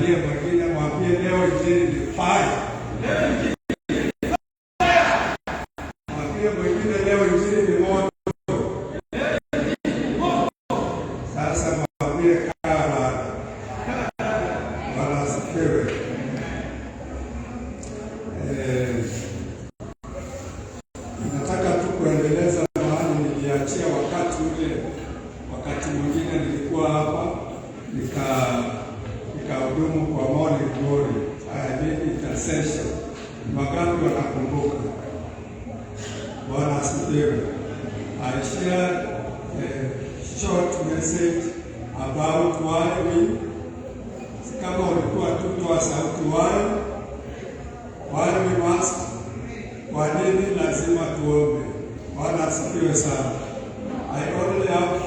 Angalia mwingine, mwambie leo injili ni fire. Mwambie mwingine leo injili ni moto. Sasa mwambie kala. Bwana asifiwe. Nataka tu kuendeleza mahali niliachia wakati ule. Wakati mwingine nilikuwa hapa nikahudumu kwa Morning Glory. I did intercession. Magapi wanakumbuka? Bwana asifiwe. I shared a short message about why we, kama ulikuwa tutoa sauti why we must, kwa nini lazima tuombe. Bwana asifiwe sana. I only have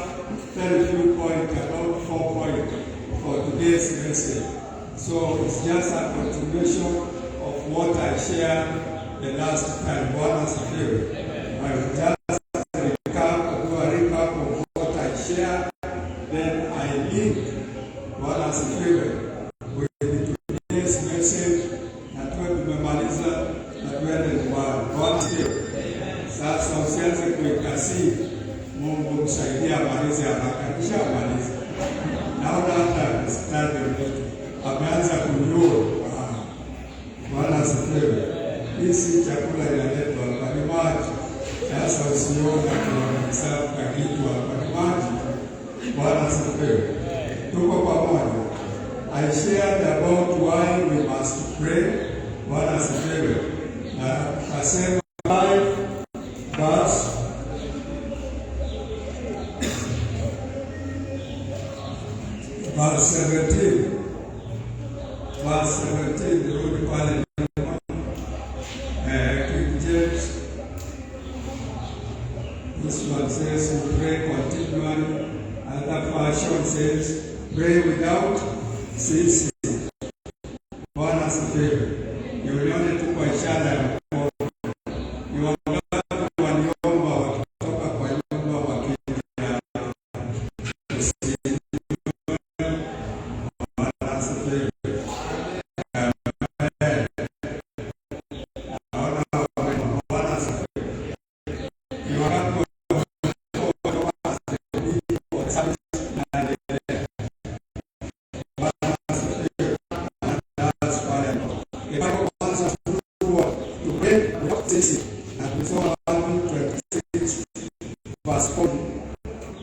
very few points, about 4 points for today's message. So it's just a continuation of what I shared the last time. Bwana asifiwe. I will just do a recap of what I shared, then I link Bwana asifiwe with today's message, na tuwe tumemaliza na tuende nyumbani. Bwana asifiwe. Sasa usianze kuikasi, Mungu msaidia amalize haraka. Kisha amalize. Naona hata mstari wetu ameanza kunyua. Bwana asifiwe. Hii chakula inaletwa hapa ni maji. Sasa usione kuna msafu kitu hapa ni maji. Bwana asifiwe. Tuko pamoja. I shared about why we must pray. Bwana asifiwe. Na kasema verse 17. Verse 17, rudi pale. King James. This one says we pray continually. Another version says pray without ceasing. Bwana asifiwe. Nione tu kwa ishara ya mkono. Ni wangapi waliomba wakitoka kwa nyumba wakija.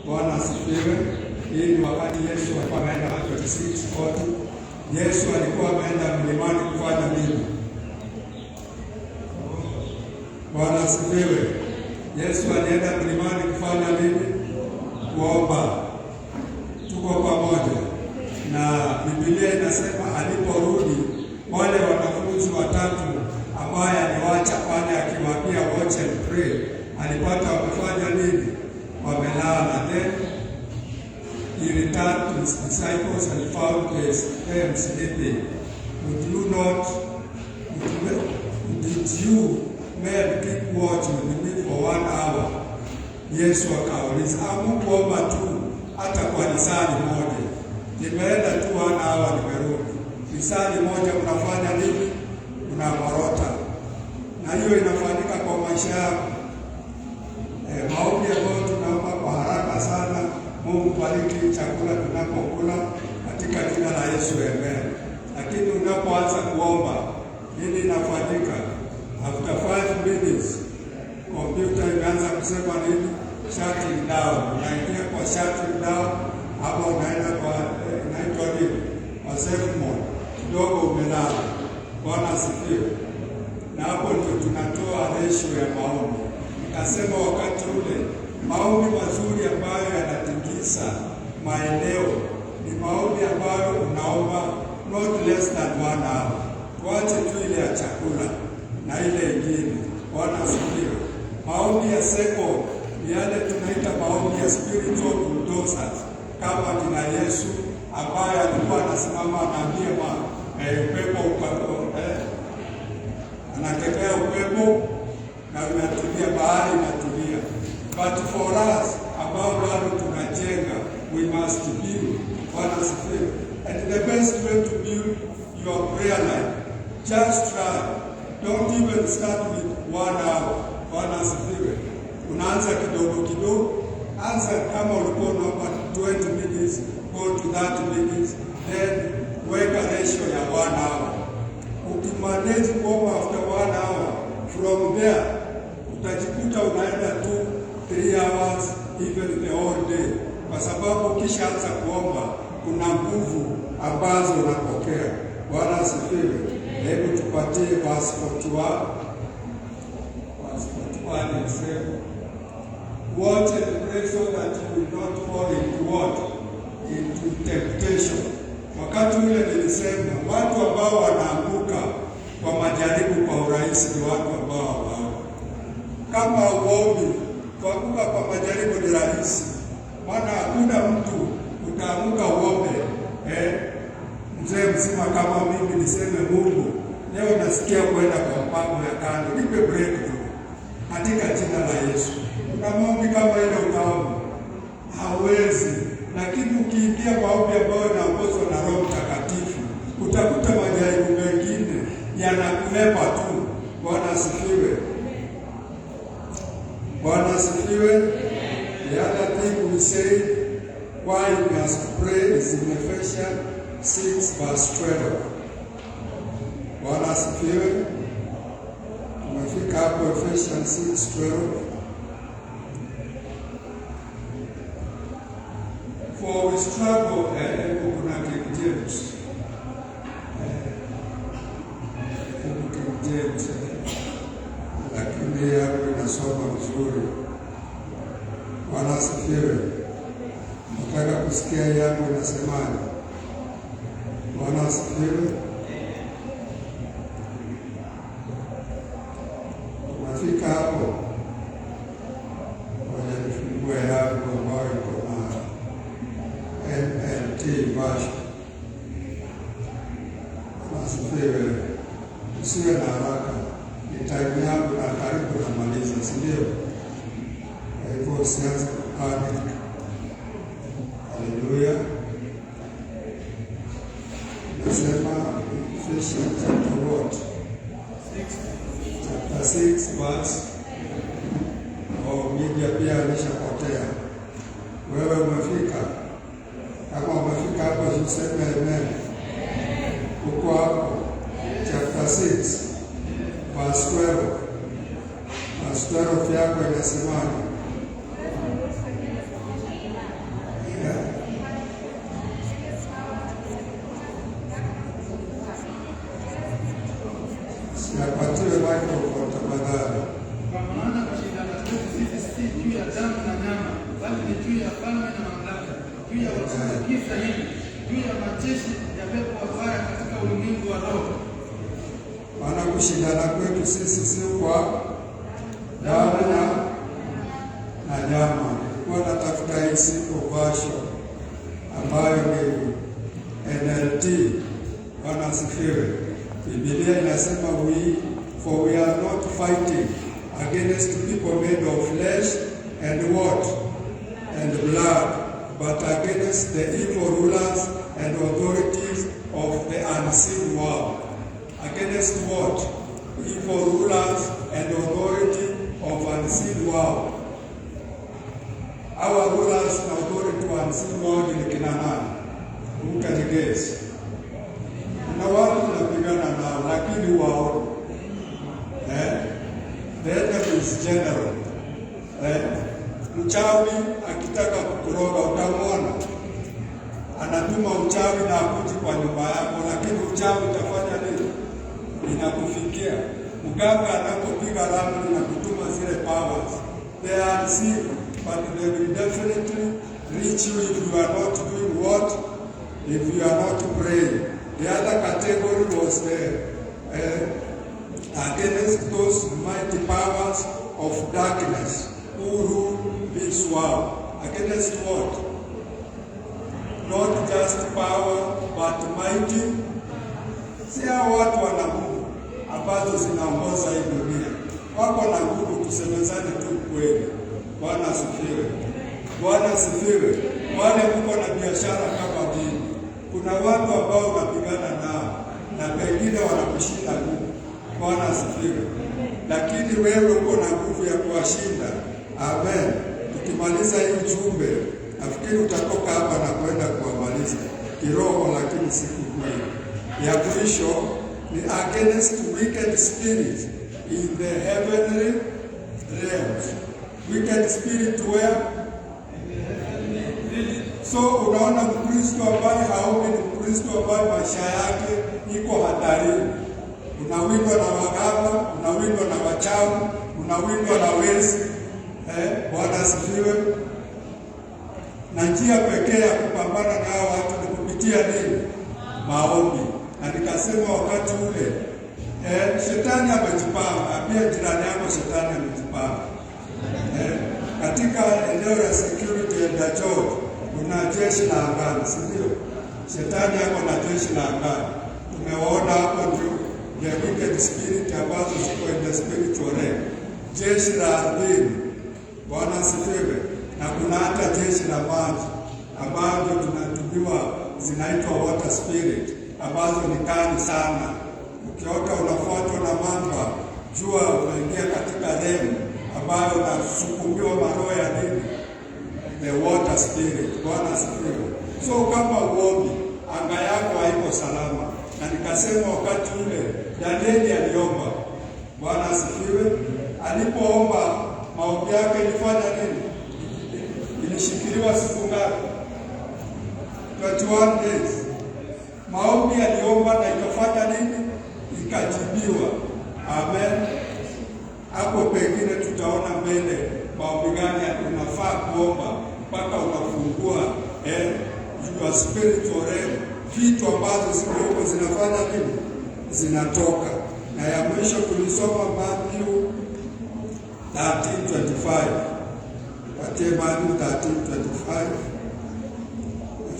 Bwana asifiwe. Hii ni wakati Yesu alikuwa ameenda 26:40. Yesu alikuwa ameenda mlimani kufanya nini? Bwana asifiwe. Yesu alienda mlimani kufanya nini? Kuomba. Tuko pamoja. Na Biblia inasema aliporudi wale wanafunzi watatu ambaye aliwacha pale akiwaambia watch and pray, alipata wamefanya nini? Wamelala. Then he returned to his disciples and found them sleeping. Did you men keep watch with me for 1 hour? Yesu akauliza, hamkuomba tu hata kwa lisali moja? Nimeenda tu 1 hour nimerudi. Lisali moja mnafanya nini? Mnamorota. Na hiyo inafanyika kwa maisha yako. Maombi ambayo tunaomba kwa haraka sana. Mungu bariki chakula tunapokula katika jina la Yesu, amen. Lakini unapoanza kuomba, nini inafanyika? After 5 minutes, computer inaanza kusema nini? Shutting down. Unaingia kwa shutting down, hapo unaenda kwa inaitwa nini? Kwa safe mode. Kidogo umelala. Bwana asifiwe. Na hapo ndio tunatoa ratio ya maombi. Nikasema wakati ule maombi mazuri ambayo yanatikisa maeneo ni maombi ambayo unaomba not less than 1 hour. Tuache tu ile ya chakula na ile ingine. Bwana asifiwe. Maombi ya seko ni yale tunaita maombi ya spiritual bulldozers, kama kina Yesu ambaye alikuwa anasimama anaambia upepo upato, anakemea upepo na unatulia, bahari inatulia. But for us ambao bado tunajenga, we must build. Bwana asifiwe. And the best way to build your prayer life, just try. Don't even start with 1 hour. Bwana asifiwe. Unaanza kidogo kidogo. Anza kama ulikuwa unaomba 20 minutes, go to 30 minutes, then weka ratio ya 1 hour. Ukimanage kuomba after 1 hour, from there utajikuta unaenda 2-3 hours, even the whole day, kwa sababu ukishaanza kuomba kuna nguvu ambazo unapokea. Bwana asifiwe. Hebu tupatie verse 41. Verse 41 inasema, watch and pray so that you will not fall into what? Into temptation. Wakati ule nilisema watu ambao wanaanguka kwa majaribu kwa urahisi ni watu ambao hawaombi. Kama uombi, kuanguka kwa majaribu ni rahisi. Maana hakuna mtu utaanguka uombe mzee mzima kama mimi niseme Mungu, leo nasikia kwenda kwa mpango ya kando, nipe breakthrough katika jina la Yesu. Kuna maombi kama ile utaomba hawezi, lakini ukiingia kwa maombi ambayo inaongozwa na Roho Mtakatifu, utakuta majaribu mengine yanakulepa tu. Bwana asifiwe. Bwana asifiwe. The other thing we say why we must pray is in Ephesians 6 verse 12. Bwana asifiwe. Tumefika hapo Ephesians 6:12. For we struggle, kuna King James. King James. Lakini hapo inasoma vizuri. Bwana asifiwe. Nataka kusikia yangu inasemaje. Bwana asifiwe. Tunafika hapo. Nifungue hapo ambayo iko na NLT version. Bwana asifiwe. Usiwe na haraka. Ni time yangu na karibu namaliza, si ndio? Kwa hivyo usianze kupanic. Haleluya. Nasema Ephesians chapter what? 6 verse. Media pia alishapotea. Wewe umefika. Kama umefika hapo useme amen. Uko hapo. Chapter 6 verse 12. Verse 12 yako inasemaje? Napatiwe microphone tafadhali. Kwa maana kushindana kwetu sisi si juu ya damu na nyama, bali ni juu ya falme na mamlaka, juu ya wakuu wa giza hili, juu ya majeshi ya pepo wabaya katika ulimwengu wa roho. Maana kushindana kwetu sisi si kwa damu na nyama. Kwa natafuta hii simple version ambayo ni NLT. Bwana asifiwe. Biblia inasema for we are not fighting against people made of flesh and what? And blood, but against the evil rulers and authorities of the unseen world. Against what? Evil rulers and authority of unseen world. Our rulers and authority of unseen world ni kina nani? Who can guess? Na watu tunapigana nao lakini wao the enemy is general. Mchawi akitaka kukuroga utamwona anatuma uchawi na akuji kwa nyumba yako, lakini uchawi utafanya nini? Inakufikia. Mganga anapopiga ramli na kutuma zile powers, they are unseen, but they will definitely reach you if you are not doing what? If you are not praying. The other category was against those mighty powers of darkness who rule this world. Against what? Not just power, but mighty. Si hao watu wana nguvu ambazo zinaongoza hii dunia. Wako na nguvu, tusemezane tu kweli. Bwana asifiwe. Bwana asifiwe. Wale mko na biashara kama dini. Kuna watu ambao unapigana nao na pengine wanakushinda nguvu. Bwana asifiwe. Lakini wewe uko na nguvu ya kuwashinda. Amen. Tukimaliza hii ujumbe, nafikiri utatoka hapa na kwenda kuwamaliza kiroho, lakini si kimwili. Ya mwisho ni against wicked spirits in the heavenly realms. Wicked spirit where? So unaona, Mkristo ambaye haombi ni Mkristo ambaye maisha yake iko hatarini. Unawindwa na waganga, unawindwa na wachawi, unawindwa na wezi. Bwana asifiwe. Na njia pekee ya kupambana na hao watu ni kupitia nini? Maombi. Na nikasema wakati ule shetani amejipanga, pia jirani yako shetani amejipanga. Katika eneo la security ya George kuna jeshi la angani, si ndio? Shetani yako na jeshi la angani. Tumeona hapo ndio the wicked spirit ambazo ziko in the spiritual realm. Jeshi la ardhini. Bwana asifiwe. Na kuna hata jeshi la maji ambazo tunatumiwa, zinaitwa water spirit, ambazo ni kali sana. Ukiota unafuatwa na mamba, jua unaingia katika remu ambayo unasukumiwa maroho ya nini? The water spirit. Bwana asifiwe. So kama uombi, anga yako haiko salama. Na nikasema wakati ule Danieli aliomba. Bwana asifiwe. Alipoomba, maombi yake ilifanya nini? Ilishikiliwa siku ngapi? 21 days. Maombi aliomba na ikafanya nini? Ikajibiwa. Amen. Hapo pengine tutaona mbele maombi gani unafaa kuomba mpaka unafungua your spiritual realm. Vitu ambazo ziko huko zinafanya nini? Zinatoka. Na ya mwisho tulisoma Matthew 13:25. Katika Matthew 13:25.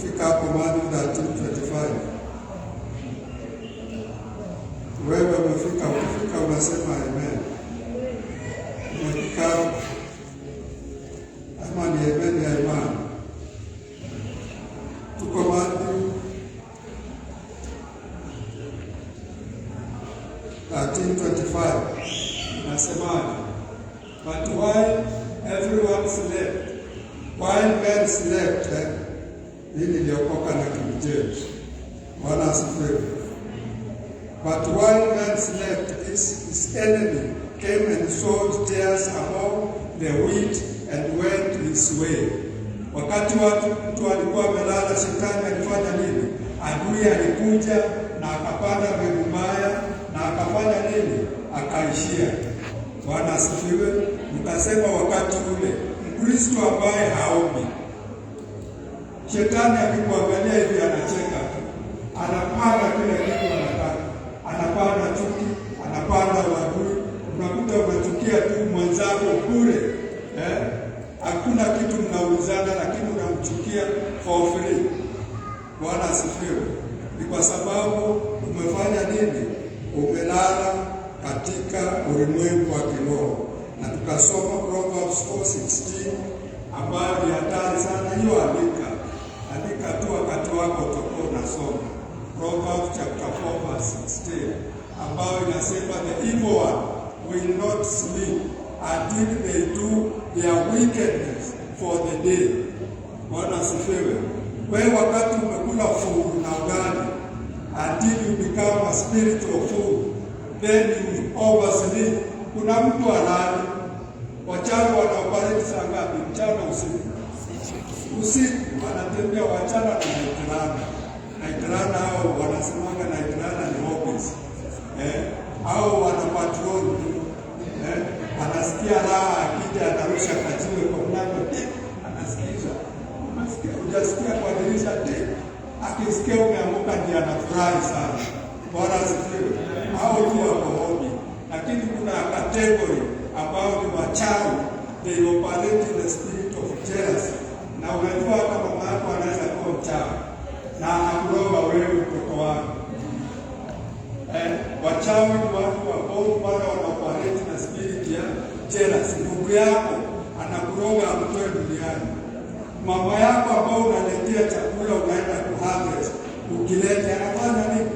Fika hapo Matthew 13:25. Wewe umefika, ukifika unasema amen. Umefika ama ni amen ya imani. Tuko Matthew 13:25. Nasemaje? But while everyone slept, while men slept, hii niliokoka na King James. Bwana asifiwe. But while men slept, his enemy came and sowed tares among the wheat and went his way. Wakati mtu alikuwa amelala, shetani alifanya nini? Adui alikuja na akapanda mbegu mbaya na akafanya nini? Akaishia. Bwana asifiwe. Nikasema wakati ule Mkristo ambaye haombi, shetani akikuangalia hivi anacheka, anapanda kile kitu anataka, anapanda chuki, anapanda uadui. Unakuta unachukia tu mwenzako bure, hakuna kitu mnaulizana, lakini unamchukia for free. Bwana asifiwe. Ni kwa sababu umefanya nini? Umelala katika ulimwengu wa kiroho. Na tukasoma Proverbs 4:16 ambayo ni hatari sana. Hiyo andika tu wakati wako utakuwa unasoma Proverbs chapter 4:16 ambayo inasema the evil one will not sleep until they do their wickedness for the day. Bwana asifiwe. Wewe wakati umekula food na ugali, until you become a spiritual food, then you oversleep. Kuna mtu alali, wachawi wanaoperate saa ngapi? Mchana usiku? Usiku wanatembea wachana na naitrana. Naitrana hao wanasemanga naitrana ni hobbies. Au wana patrol. Anasikia raha akija anarusha kajiwe kwa mlango. Anasikiza. Unasikia kwa dirisha akisikia umeanguka ndiye anafurahi sana. Bwana asifiwe. Hao tu wako hobby. Lakini kuna category ambao ni wachawi, they operate in the spirit of jealousy. Na unajua hata mama yako anaweza kuwa mchawi na anakuomba wewe mtoto wako. Wachawi ni watu ambao wale wanaoperate na spirit ya jealousy. Ndugu yako anakuroga akutoe duniani. Mama yako ambao unaletea chakula unaenda kuharvest, kilete anafanya nini?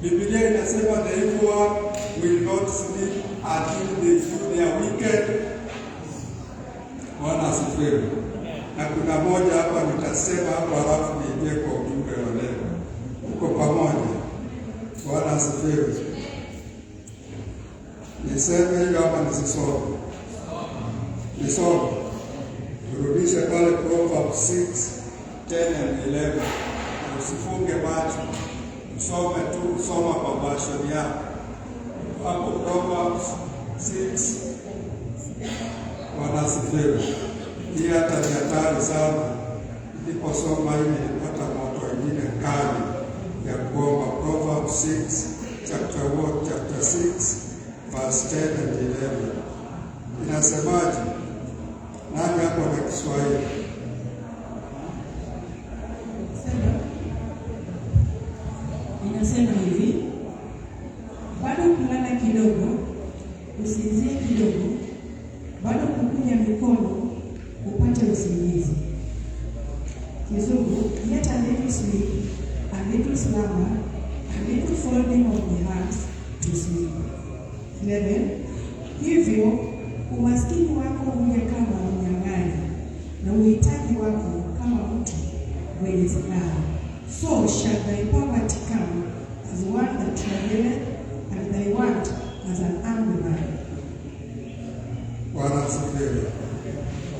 Biblia inasema the evil one will not sleep until they do their wicked. Bwana asifiwe. Na kuna moja hapa nitasema hapo, halafu niingie kwa ujumbe wa leo. Uko pamoja? Bwana asifiwe. Niseme hiyo hapa, nisisome? Nisome. Turudishe pale Proverbs 6:10 and 11. Usifunge macho, usome tu, soma kwa version yako hapo. Proverbs 6. Bwana asifiwe. Hii hata ni hatari sana. Niliposoma hii nilipata moto wengine kali ya kuomba. Proverbs 6 chapter 6 verse 10 and 11. Inasemaje? Nani hapo na Kiswahili? Inasema hivi: bado kulala kidogo, usinzie kidogo, bado kukunya mikono upate usingizi. Kizungu, yet a little sleep, a little slumber, a little folding of the hands to sleep. 11. Hivyo umaskini wako huja kama mnyang'anyi, na uhitaji wako kama mtu mwenye silaha. So shall thy poverty come as one that travaileth, and thy want as an angry man. Bwana asifiwe.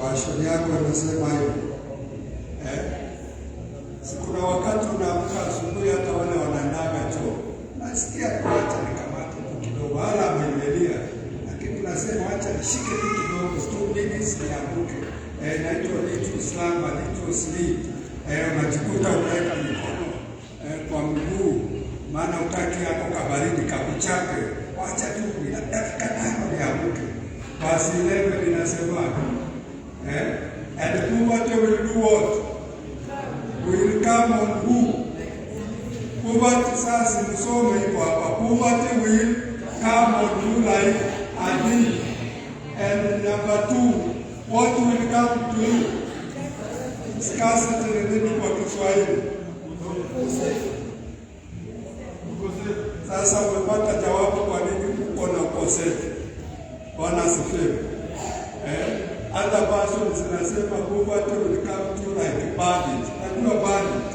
Washoni yako wamesema hivi. Sikuna wakati unaamka asubuhi, hata wale wananaga choo, nasikia kuacha nikamate kidogo, wala amemelia, lakini unasema acha nishike tu kidogo, 2 minutes niamke. Naitwa little slumber, little sleep. Unajikuta unaweka mikono kwa mguu, maana utaki yako kabaridi kakuchape. Wacha tu dakika 5 niamke. Verse 11 inasema and poverty will do what? Will come on who? Poverty, sasa nisome hivyo hapa. Poverty will come on you like a thief. And number 2, what will come to you? Scarcity ni nini kwa Kiswahili? Sasa umepata jawabu kwa nini uko na ukosefu. Bwana asifiwe. Other versions zinasema poverty will come to you like bandit. Najua bandit,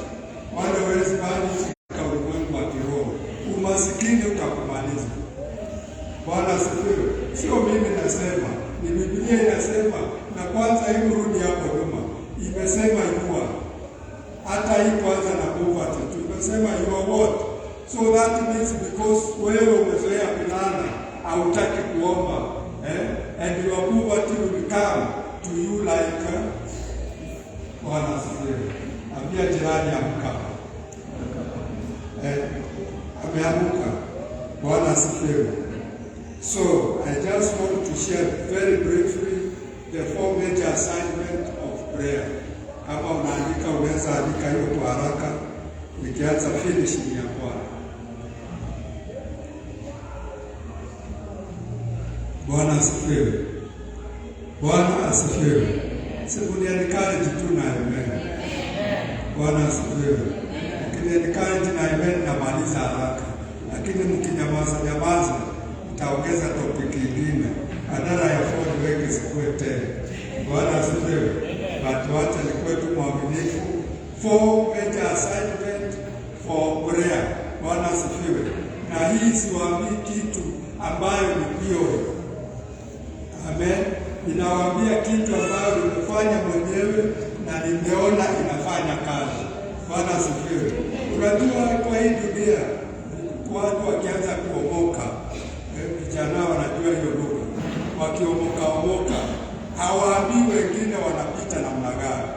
wale wezi bandit katika ulimwengu wa kiroho. Umasikini utakumaliza. Bwana asifiwe. Sio mimi nasema, ni Biblia inasema. Na kwanza hii rudi hapo nyuma, imesema yua. Hata hii kwanza na poverty tu imesema you are what? So that means because wewe umezoea kulala, hautaki kuomba, and your poverty will come to you like Bwana asifiwe. Ambia jirani amka. Ameamka. Bwana asifiwe. So I just want to share very briefly the 4 major assignment of prayer. Kama unaandika unaweza andika hiyo kwa haraka, nikianza finishing ya Bwana. Bwana asifiwe. Bwana asifiwe. Siku ni encourage tu na amen. Bwana asifiwe. Ukini encourage na amen na maliza haraka. Lakini mkinyamaza nitaongeza topic nyingine. Badala ya 4 weke sikue 10. Bwana asifiwe. Watu wacha ni kwetu mwaminifu. 4 major assignment for prayer. Bwana asifiwe. Na hii siwaambii kitu ambayo ni theory. Amen. Ninawaambia kitu ambayo nimefanya mwenyewe na nimeona inafanya kazi. Bwana asifiwe. Unajua kwa hii dunia watu wakianza kuomoka, vijana wanajua hiyo lugha. Wakiomoka hawaambii wengine wanapita namna gani.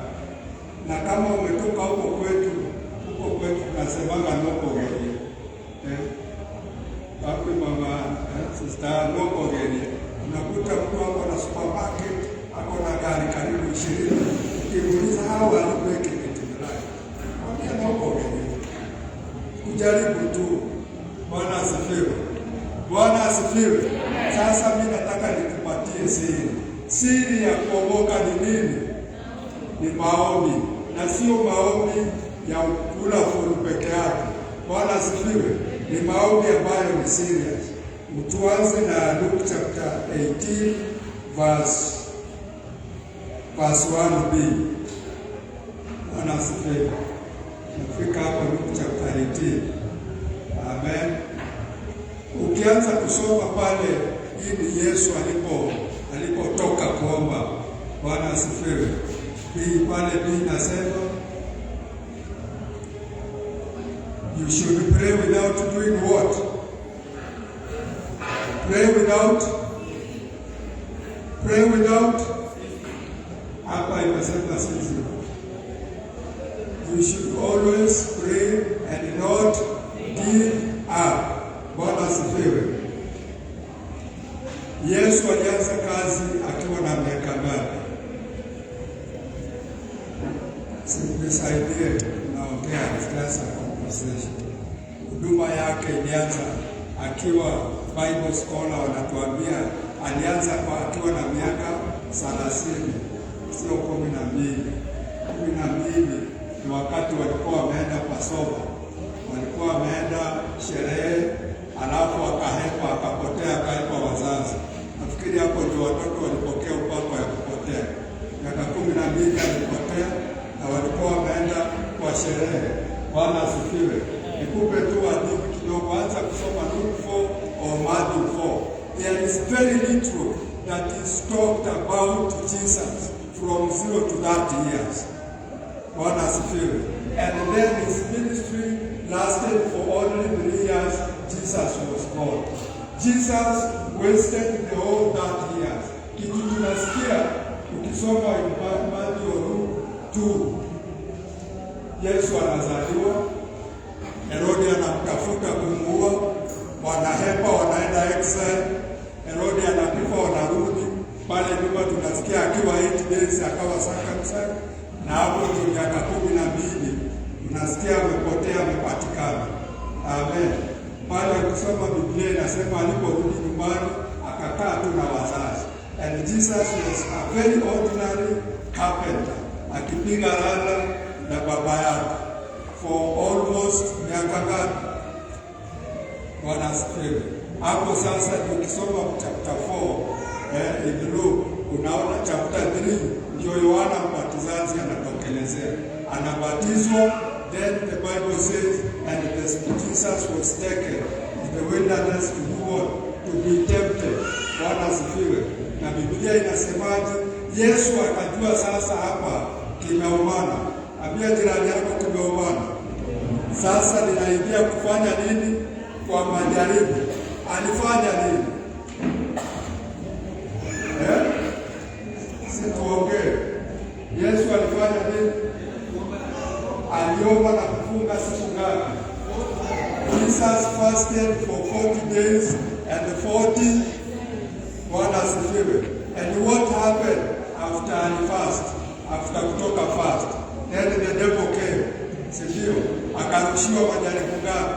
Na kama umetoka huko kwetu tunasemaga noko geni. Wapi mama, sister noko geni. Unakuta mtu wako na supermarket, ako na gari karibu 20. Ukimuuliza hao walipeke kitu fulani, mwambie noko geni. Kujaribu tu. Bwana asifiwe. Bwana asifiwe. Sasa mimi nataka nikupatie siri. Siri ya kuomoka ni nini? Ni maombi. Na sio maombi ya kula fulu peke yake. asifiwe. Ni maombi ambayo ni serious. Tuanze na Luke chapter 18 verse 1b. Bwana asifiwe. Nafika hapo Luke chapter 18. Amen. Ukianza kusoma pale ili Yesu alipotoka kuomba. Bwana asifiwe. Hii pale nasema you should pray without doing what? Pray without. Hapa imesema sisi. You should always pray and not give up. Bwana asifiwe. Yesu alianza kazi akiwa na miaka ngapi? Nisaidie, naongea class conversation. Huduma yake ilianza akiwa, Bible scholar wanatuambia alianza akiwa na miaka 30, sio 12. 12 ni wakati walikuwa wameenda Passover, walikuwa wameenda sherehe, alafu akahepa, akapotea, akahepa wazazi. Nafikiri hapo ndio watoto walipokea upako ya kupotea. Miaka 12 alipotea na walikuwa wameenda kwa sherehe. Bwana asifiwe. Nikupe tu hadithi kidogo, anza kusoma Luke 4 or Matthew 4. There is very little that is talked about Jesus from 0 to 30 years. Bwana asifiwe. And then his ministry lasted for only 3 years. Jesus was born. Jesus wasted the whole 30 years. Kitu tunasikia ukisoma Matthew 2. Yesu anazaliwa, Herode anamtafuta kumuua, wanahepa, wanaenda exile, Herode anakufa, wanarudi. Pale nyuma tunasikia akiwa 8 days akawa circumcised, na hapo ndio miaka 12 tunasikia amepotea, amepatikana. Amen. Pale ukisoma Biblia inasema aliporudi nyumbani akakaa tu na wazazi. And Jesus was a very ordinary carpenter, akipiga randa na baba yake for almost miaka ngapi? Bwana asifiwe. Hapo sasa ukisoma chapter 4 in Luke, unaona chapter 3 ndio Yohana Mbatizaji anatokelezea, anabatizwa. Then the Bible says, and Jesus was taken in the wilderness to do what? To be tempted. Bwana asifiwe. Na Biblia inasemaje? Yesu akajua sasa hapa kimeumana. Ambia jirani yako kimeumana. Sasa ninaingia kufanya nini? Kwa majaribu. Alifanya nini? Situongee. Yesu alifanya nini? Aliomba na kufunga siku ngapi? Jesus fasted for 40 days and 40. Bwana asifiwe. And what happened after he fast? After kutoka fast, then the devil came. Sivyo? Akarushiwa majaribu ngapi?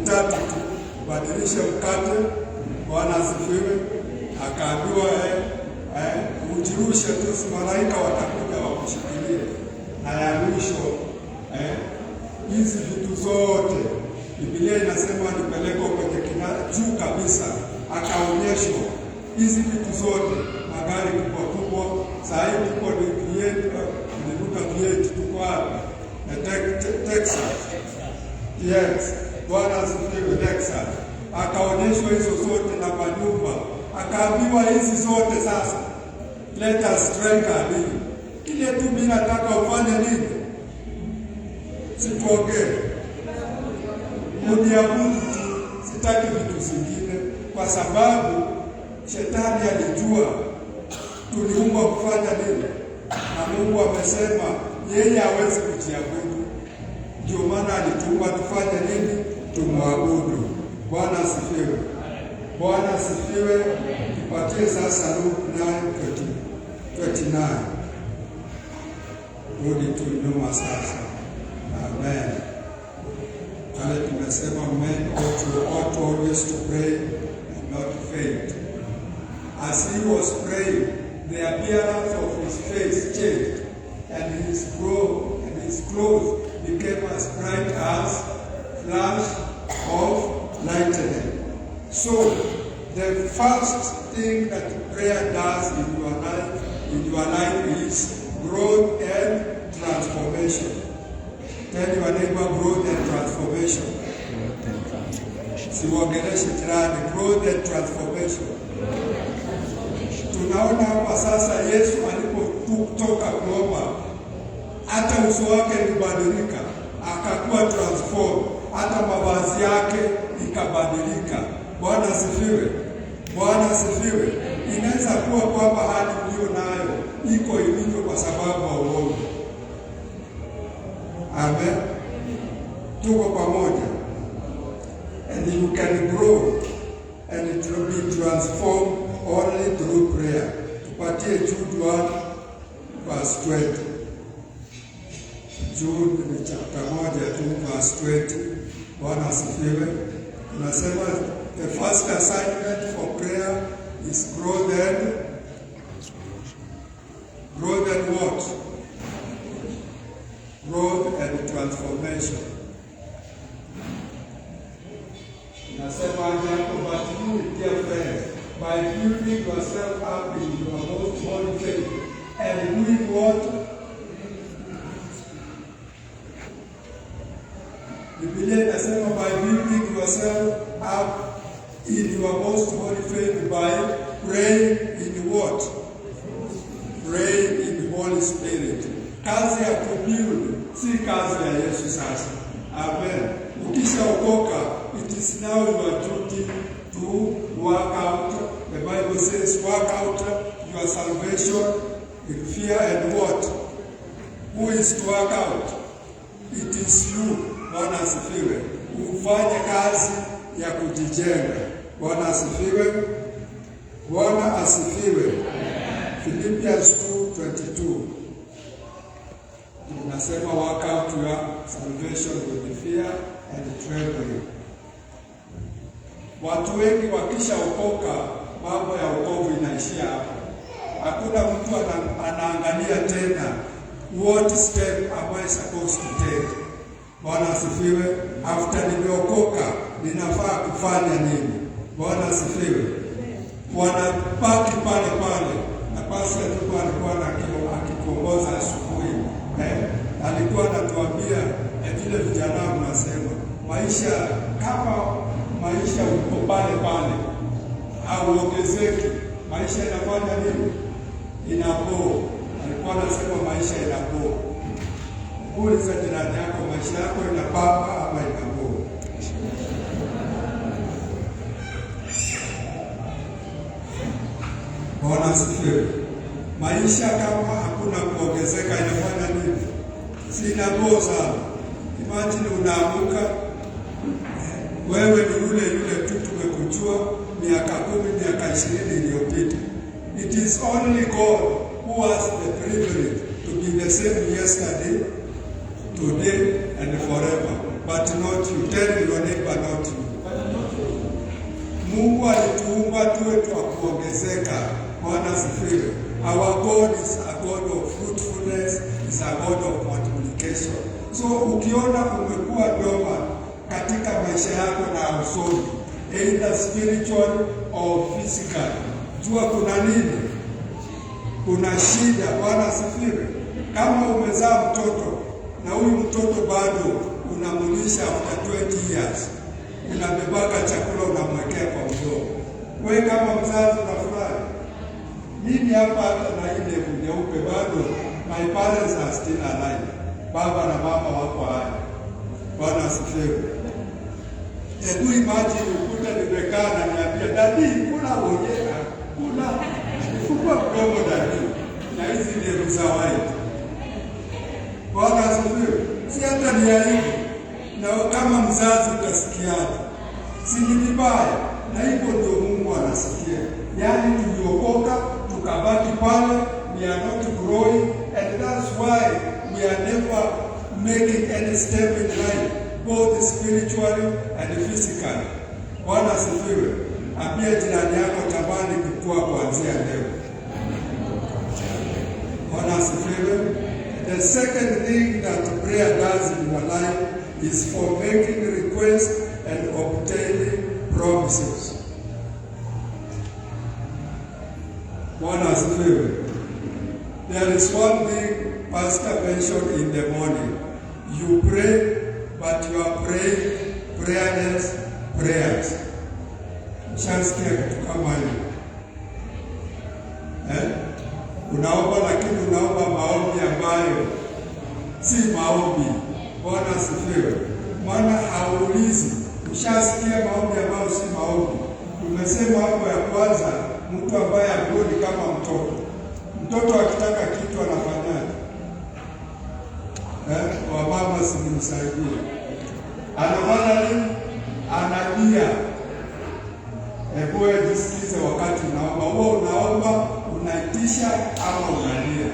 3 tu. Badilisha mkate. Bwana asifiwe. Akaambiwa ujirushe tu, malaika watakuja wakushikilie. Na ya mwisho hizi vitu zote Biblia inasema nipelekwa kwenye juu kabisa, akaonyeshwa hizi vitu zote, magari kubwa. Saa hii tuko ni tuko hapa Texas. Yes, Bwana asifiwe. Texas akaonyeshwa hizo zote na manyumba, akaambiwa hizi zote sasa, let us strike a deal. Ile tu mimi nataka ufanye nini? Situongee. Uniabudu tu, sitaki vitu zingine, kwa sababu shetani alijua tuliumbwa kufanya nini, na Mungu amesema yeye hawezi kujiabudu. Ndio maana alituumba tufanye nini? Tumwabudu. Bwana asifiwe. Bwana asifiwe. Tupatie sasa Luke 9:29. Rudi tu nyuma sasa. Amen. Pale tumesema men ought always to pray and not faint. As he was praying, the appearance of his face changed, and his clothes became as bright as flash of lightning. So, the first thing that prayer does in your life is growth and transformation. Tell your neighbor, growth and transformation. Siwaongeleshe jirani, growth and transformation. Tunaona hapa sasa Yesu alipotoka kuomba, hata uso wake ulibadilika, akakuwa transform, hata mavazi yake ikabadilika. Bwana asifiwe. Bwana asifiwe. Inaweza kuwa kwamba hali mlio nayo iko ilivyo kwa sababu ya uovu. Amen. Tuko pamoja. And you can grow and it will be transformed only through prayer. Tupatie Jude 1 verse 20. Jude ni chapter 1 tu verse 20. Bwana asifiwe. Tunasema the first assignment for prayer is growth and what? Growth and transformation. Nasema hapo, but you, dear friends, by building yourself up in your most holy faith and doing what? Biblia inasema by building yourself up in your most holy faith by praying in what? Praying in the Holy Spirit. Kazi ya kubuild si kazi ya Yesu sasa. Amen. Ukishaokoka, it is now your duty to work out. The Bible says work out your salvation in fear and what? Who is to work out? It is you. Bwana asifiwe. Ufanye kazi ya kujijenga. Bwana asifiwe. Bwana asifiwe. Philippians 2:22. Inasema work out your salvation with fear and trembling. Watu wengi wakishaokoka, mambo ya wokovu inaishia hapo. Hakuna mtu anaangalia tena what step am I supposed to take. Bwana asifiwe. After nimeokoka, ninafaa kufanya nini? Bwana asifiwe. Wanabaki pale pale. Na pastor alikuwa akikuongoza asubuhi. Alikuwa anatuambia vile vijana mnasema maisha kama maisha uko pale pale hauongezeki, maisha inafanya nini? Inapoa. Alikuwa anasema maisha inapoa. Uliza jirani yako, maisha yako inapamba ama inapoa? Bwana asifiwe. Maisha kama hakuna kuongezeka inafanya nini? Sinapoa sana. Imagine unaamuka, wewe ni yule tu tumekujua miaka 10, miaka 20 iliyopita. It is only God who has the privilege to be the same yesterday, today and forever. But not you. Tell your neighbor, not you. Mungu alituumba tuwe twa kuongezeka. Bwana asifiwe. Our God is a God of fruitfulness, is a God of multiplication. So ukiona umekuwa doma katika maisha yako na usomi, either spiritual or physical, jua kuna nini? Kuna shida. Bwana asifiwe. Kama umezaa mtoto na huyu mtoto bado unamulisha after 20 years, unabebaka chakula unamwekea kwa mdomo, wewe kama mzazi unafurahi. Mimi hapa na ile nyeupe bado, my parents are still alive. Baba na mama wako hai. Bwana asifiwe. Hebu imagine ukuta nimekaa na niambia dadi kula onyeka, kula fukua mdomo dadi na hizi ndevu za white. Bwana asifiwe. Si hata ni aibu. Na kama mzazi utasikiaje? Si ni vibaya. Na hivyo ndio Mungu anasikia. Yaani tuliokoka tukabaki pale, we are not growing, and that's why we are never making any step in life, both spiritually and physically. Bwana asifiwe. Ambia jirani yako tamani kukua kuanzia leo. Bwana asifiwe. The second thing that prayer does in your life is for making requests and obtaining promises. Bwana asifiwe. There is one thing Pastor mentioned in the morning. You pray, but you are praying prayerless prayers. Shasikia kitu kama hiyo. Unaomba lakini unaomba maombi ambayo si maombi. Bwana asifiwe. Maana haulizi. Ushasikia maombi ambayo si maombi. Tumesema hapo ya kwanza, mtu ambaye haoni kama mtoto. Mtoto akitaka kitu anafanyaje? Wamama simsaidie. Anafanya nini? Analia. Hebu jisikize wakati unaomba. Wewe unaomba, unaitisha ama unalia?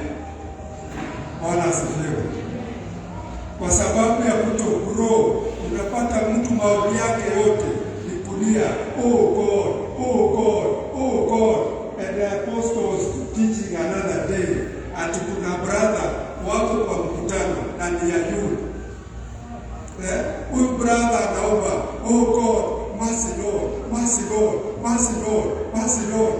Bwana asifiwe. Kwa sababu ya kutogrow, unapata mtu maombi yake yote ni kulia, oh God, oh God, oh God. And the apostles teaching another day, ati kuna brother wako kwa mkutano na ni ya youth. Huyu brother anaomba, oh God, mercy Lord, mercy Lord, mercy Lord, mercy Lord.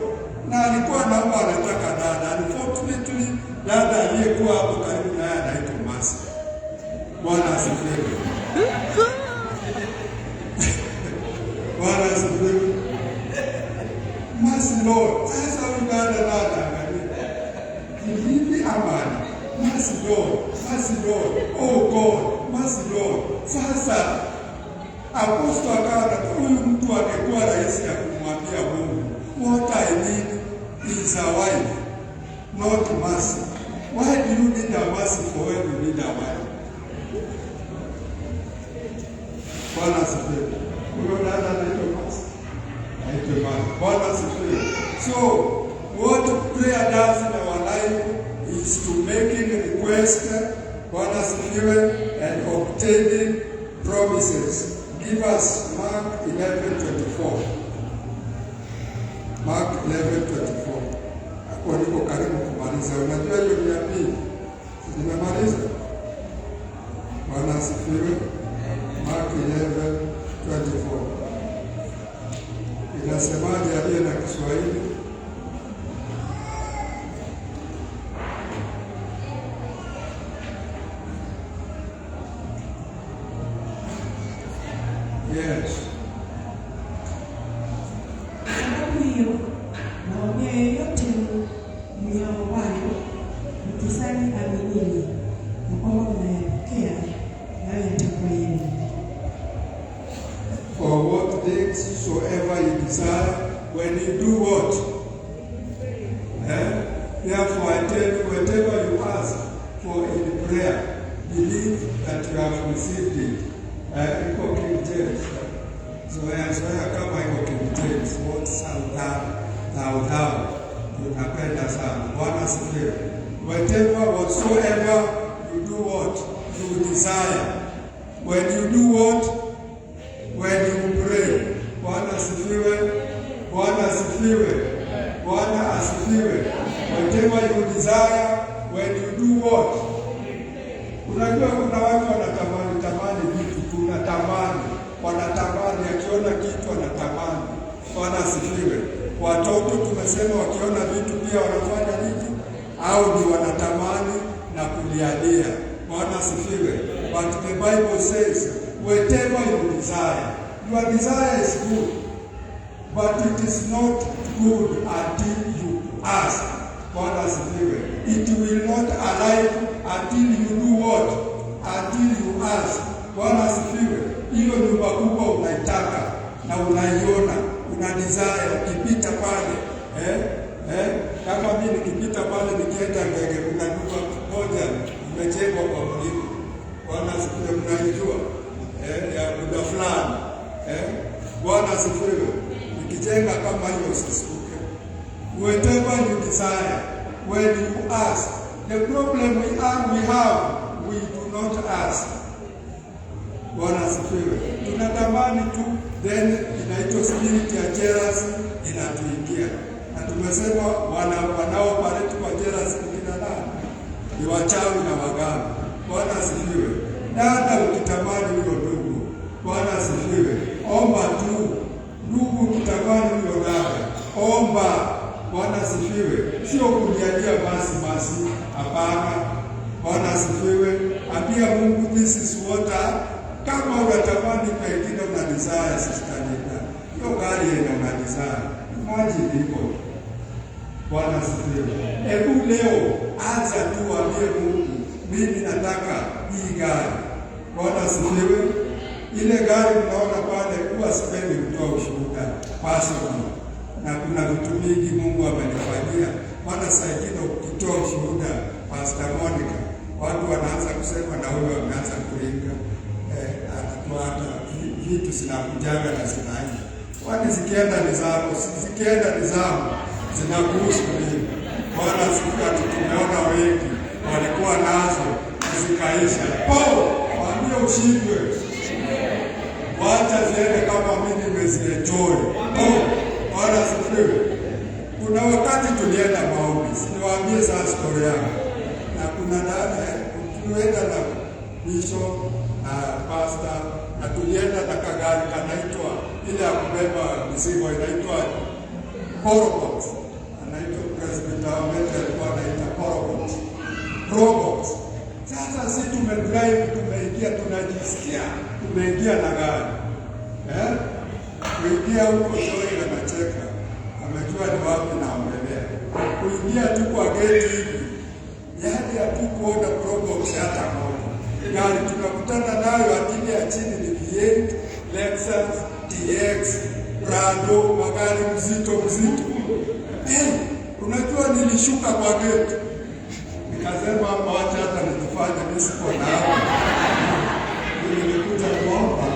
Na alikuwa anaomba anataka dada. Unfortunately, dada aliyekuwa hapo karibu naye anaitwa Mercy. Bwana asifiwe. Bwana asifiwe. Mercy Lord. Sasa huyu dada angalia. Hivi amani. Mercy Lord, mercy Lord, oh God, mercy Lord. Sasa apostol akawa huyu mtu angekuwa rahisi ya kumwambia Mungu, what I need is a wife, not mercy. Why do you need a mercy for when you need a wife? Bwana asifiwe. Huyo dada anaitwa mercy. Anaitwa mercy. Bwana asifiwe. So, what prayer does in our life is to making request, Bwana asifiwe, and obtaining promises. Give us Mark 11:24. Mark 11:24. Hapo niko karibu kumaliza. Unajua hiyo ni ya pili. Nimemaliza. Bwana asifiwe. Mark 11:24. Inasemaje aliye na Kiswahili? Yes. Sababu hiyo nawaambia yeyote mnaowayo mkisali aminini na kwamba mnayapokea nayo yatakuwa yenu. For what things soever you desire, when you do what? Therefore I tell you, whatever you ask for in prayer, believe that you have received it. Iko King James. Zoea kama iko King James. What shalt thou. Tunapenda sana. Bwana asifiwe. Whatsoever you do what? You desire. When you do what? When you pray. Bwana asifiwe. Bwana asifiwe. Bwana asifiwe. Whatever you desire, when you do what? Unajua kuna watu wanatamani vitu, wanatamani akiona kitu anatamani. Bwana asifiwe. Watoto tumesema wakiona vitu pia wanafanya nini? Au ni wanatamani na kulialia. Bwana asifiwe. But the Bible says, whatever you desire, your desire is good, but it is not good until you ask. Bwana asifiwe. It will not arrive until you do what? Until you ask. Bwana asifiwe. Hiyo nyumba kubwa unaitaka na unaiona, una desire, ukipita pale kama mimi nikipita pale nikienda Ngege, kuna nyumba moja imejengwa kwa mlima. Bwana asifiwe, mnaijua ya muda fulani Bwana asifiwe. Nikijenga kama hiyo usisuke. Whatever you desire, when you ask. The problem we have, we do not ask. Bwana asifiwe. Tunatamani tu, then inaitwa spirit ya jealousy inatuingia. Na tumesema wanaopareti kwa jealousy kina nani? Ni wachawi na waganga. Bwana asifiwe. Dada ukitamani huyo asifiwe. Sio kulialia basi, hapana. Bwana asifiwe. Ambia Mungu, this is what kama unatamani pengine una desire sister Nina, hiyo gari yenye una desire, imagine iko. Bwana asifiwe. Hebu leo anza tu ambie Mungu, mimi nataka hii gari. Bwana asifiwe. Ile gari unaona pale, huwa sipendi kutoa ushuhuda personal, na kuna vitu mingi Mungu amenifanyia. Maana saa ingine ukitoa ushuhuda Pastor Monica, watu wanaanza kusema na huyo ameanza kuringa, anatoa hata vitu zinakujaga na zinaenda. Kwani zikienda ni zako, zikienda ni zangu, zinakuhusu mimi. Bwana asifiwe. Tumeona wengi walikuwa nazo zikaisha. Waambie ushindwe. Wacha ziende kama mimi nimezienjoy. Bwana asifiwe. Kuna wakati tulienda maombi, niwaambie sasa story yangu. Na kuna dada tulienda na bishop na pastor, na tulienda na kagari kanaitwa ile ya kubeba mizigo inaitwa Porobot. Anaitwa President Ahmed alikuwa anaita Porobot. Robot. Sasa sisi tumedrive, tumeingia, tunajisikia tumeingia na gari. Kuingia huko Joy anacheka. Amejua ni wapi naongelea. Kuingia tu kwa gate hivi. Yaani hatukuona Probox hata moja. Gari tunakutana nayo akili ya chini ni V8, Lexus, TX, Prado, magari mzito. Unajua nilishuka kwa gate. Nikasema wacha hata nitufanye nisipo nao. Nilikuja kuomba,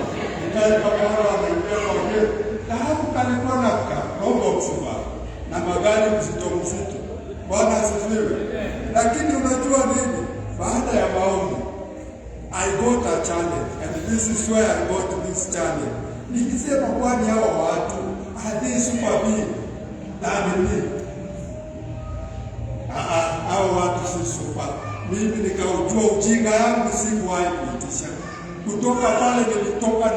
nikae kama wao wanaingia kwa gate. Na hapo kalikuwa na Probox na magari mzito. Bwana asifiwe. Lakini unajua nini? Baada ya maombi, I got a challenge, and this is where I got this challenge. Nikisema kwani hawa watu hadi super big than me. Hawa watu si super. Mimi nikaujua ujinga yangu sikuwahi kuitisha. Kutoka pale nilitoka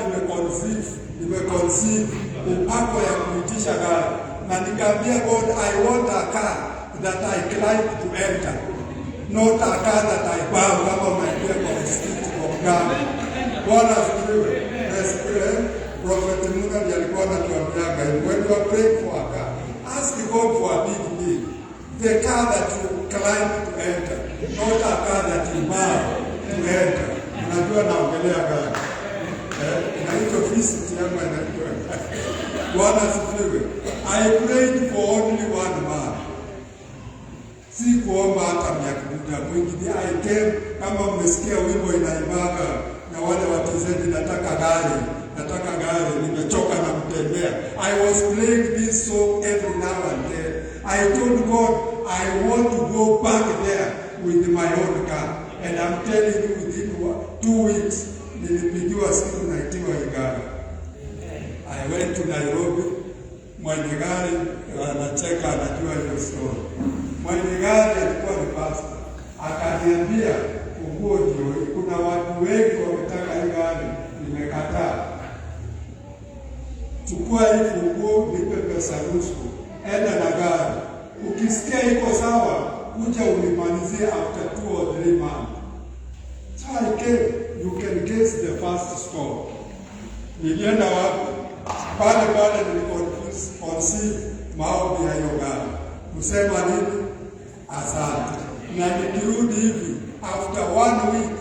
nimeconceive upako ya kuitisha gari. Na nikaambia God, I want a car that I climb to enter. Not a car that I buy kama unaingia kwa street kwa gari. Bwana asifiwe. Prophet Muga ndiye alikuwa anatuambia, when you are praying for a car, ask God for a big deal. The car that you climb to enter, not a car that you buy to enter. Unajua naongelea gari. Inaitwa visit yangu inaitwa. Bwana asifiwe. I prayed for only one man. Si kuomba hata miaka mwingine. I came, kama mmesikia wimbo inaimbaga na wale wachezaji, nataka gari, nimechoka na kutembea. I was playing this song every now and then. I told God, I want to go back there with my own car. And I'm telling you, within 2 weeks, nilipigiwa simu naitiwa gari. I went to Nairobi. Mwenye gari anacheka, anajua hiyo story. Mwenye gari alikuwa ni pastor. Akaniambia funguo ndio, kuna watu wengi wametaka hii gari, nimekataa. Chukua hii funguo, nipe pesa nusu, enda na gari. Ukisikia iko sawa, kuja unimalizie after 2 or 3 months. So I came, you can guess the first stop. Nilienda wapi? Pale niliconceive maombi ya hiyo gari. Kusema nini? Asante. Na nikirudi hivi, after 1 week,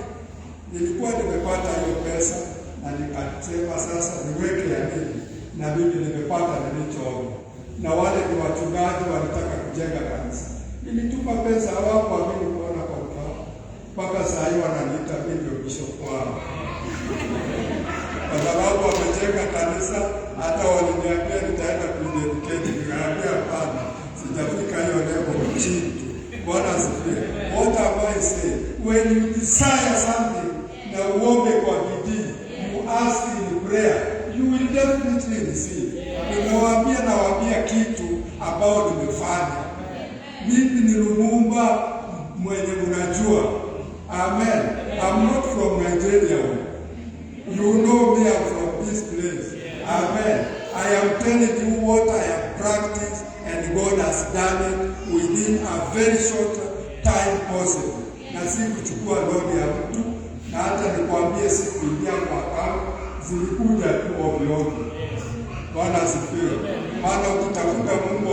nilikuwa nimepata hiyo pesa, na nikasema sasa niweke ya nini, na mimi nimepata nilichoomba. Na wale ni wachungaji walitaka kujenga kanisa. Nilitupa pesa, hawakuamini kuona kwa mfano. Mpaka saa hii wananiita mimi ndio bishop wao. Kwa sababu wamejenga kanisa, hata waliniambia nitaenda kudedicate, nikaambia hapana, sijafika hiyo level chini. Bwana asifiwe. What am I saying? When you desire something, na uombe kwa bidii, you ask in prayer, you will definitely receive. Nawaambia kitu ambao nimefanya. Mimi ni Lumumba mwenye mnajua. Amen. I'm not from Nigeria. You know me, I'm from this place. Amen. I am telling you what I have practiced and God has done it within a very short time possible, na si kuchukua load ya mtu. Na hata nikwambie, sikuingia kwa account, zilikuja tu ovyo ovyo. Bwana asifiwe. Maana ukitafuta Mungu